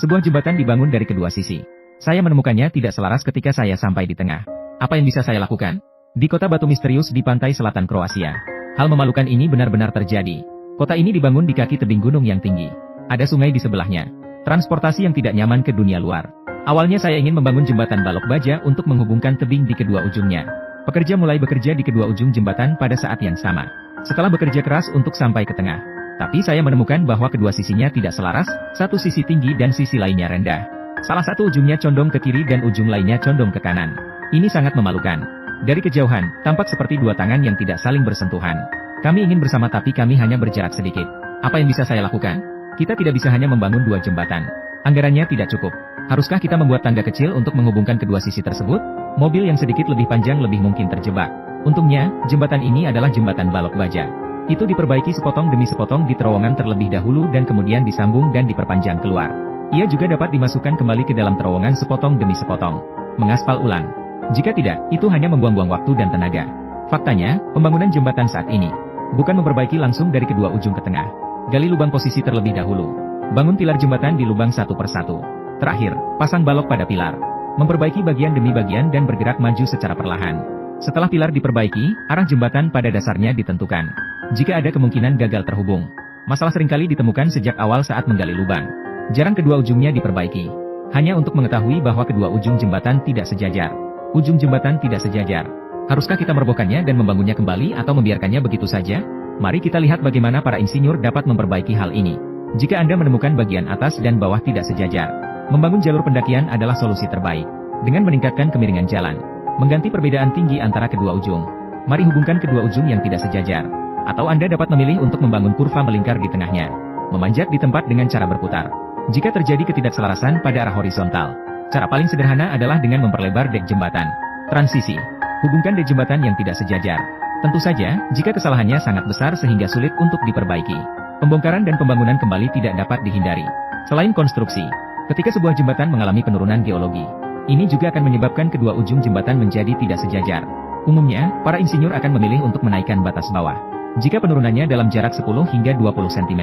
Sebuah jembatan dibangun dari kedua sisi. Saya menemukannya tidak selaras ketika saya sampai di tengah. Apa yang bisa saya lakukan? Di kota batu misterius di pantai selatan Kroasia. Hal memalukan ini benar-benar terjadi. Kota ini dibangun di kaki tebing gunung yang tinggi. Ada sungai di sebelahnya. Transportasi yang tidak nyaman ke dunia luar. Awalnya saya ingin membangun jembatan balok baja untuk menghubungkan tebing di kedua ujungnya. Pekerja mulai bekerja di kedua ujung jembatan pada saat yang sama. Setelah bekerja keras untuk sampai ke tengah. Tapi saya menemukan bahwa kedua sisinya tidak selaras, satu sisi tinggi dan sisi lainnya rendah. Salah satu ujungnya condong ke kiri dan ujung lainnya condong ke kanan. Ini sangat memalukan. Dari kejauhan, tampak seperti dua tangan yang tidak saling bersentuhan. Kami ingin bersama tapi kami hanya berjarak sedikit. Apa yang bisa saya lakukan? Kita tidak bisa hanya membangun dua jembatan. Anggarannya tidak cukup. Haruskah kita membuat tangga kecil untuk menghubungkan kedua sisi tersebut? Mobil yang sedikit lebih panjang lebih mungkin terjebak. Untungnya, jembatan ini adalah jembatan balok baja. Itu diperbaiki sepotong demi sepotong di terowongan terlebih dahulu dan kemudian disambung dan diperpanjang keluar. Ia juga dapat dimasukkan kembali ke dalam terowongan sepotong demi sepotong. Mengaspal ulang. Jika tidak, itu hanya membuang-buang waktu dan tenaga. Faktanya, pembangunan jembatan saat ini bukan memperbaiki langsung dari kedua ujung ke tengah. Gali lubang posisi terlebih dahulu. Bangun pilar jembatan di lubang satu persatu. Terakhir, pasang balok pada pilar. Memperbaiki bagian demi bagian dan bergerak maju secara perlahan. Setelah pilar diperbaiki, arah jembatan pada dasarnya ditentukan. Jika ada kemungkinan gagal terhubung. Masalah seringkali ditemukan sejak awal saat menggali lubang. Jarang kedua ujungnya diperbaiki. Hanya untuk mengetahui bahwa kedua ujung jembatan tidak sejajar. Ujung jembatan tidak sejajar. Haruskah kita merobohkannya dan membangunnya kembali atau membiarkannya begitu saja? Mari kita lihat bagaimana para insinyur dapat memperbaiki hal ini. Jika Anda menemukan bagian atas dan bawah tidak sejajar, membangun jalur pendakian adalah solusi terbaik. Dengan meningkatkan kemiringan jalan, mengganti perbedaan tinggi antara kedua ujung. Mari hubungkan kedua ujung yang tidak sejajar. Atau Anda dapat memilih untuk membangun kurva melingkar di tengahnya. Memanjat di tempat dengan cara berputar. Jika terjadi ketidakselarasan pada arah horizontal, cara paling sederhana adalah dengan memperlebar dek jembatan. Transisi. Hubungkan dek jembatan yang tidak sejajar. Tentu saja, jika kesalahannya sangat besar sehingga sulit untuk diperbaiki. Pembongkaran dan pembangunan kembali tidak dapat dihindari. Selain konstruksi, ketika sebuah jembatan mengalami penurunan geologi, ini juga akan menyebabkan kedua ujung jembatan menjadi tidak sejajar. Umumnya, para insinyur akan memilih untuk menaikkan batas bawah. Jika penurunannya dalam jarak 10 hingga 20 cm,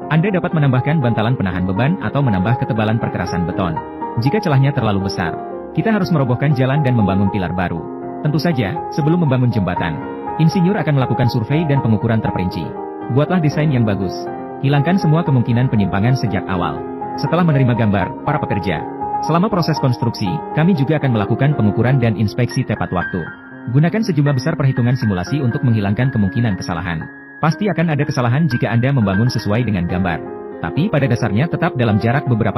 Anda dapat menambahkan bantalan penahan beban atau menambah ketebalan perkerasan beton. Jika celahnya terlalu besar, kita harus merobohkan jalan dan membangun pilar baru. Tentu saja, sebelum membangun jembatan, insinyur akan melakukan survei dan pengukuran terperinci. Buatlah desain yang bagus. Hilangkan semua kemungkinan penyimpangan sejak awal. Setelah menerima gambar, para pekerja, selama proses konstruksi, kami juga akan melakukan pengukuran dan inspeksi tepat waktu. Gunakan sejumlah besar perhitungan simulasi untuk menghilangkan kemungkinan kesalahan. Pasti akan ada kesalahan jika Anda membangun sesuai dengan gambar. Tapi pada dasarnya tetap dalam jarak beberapa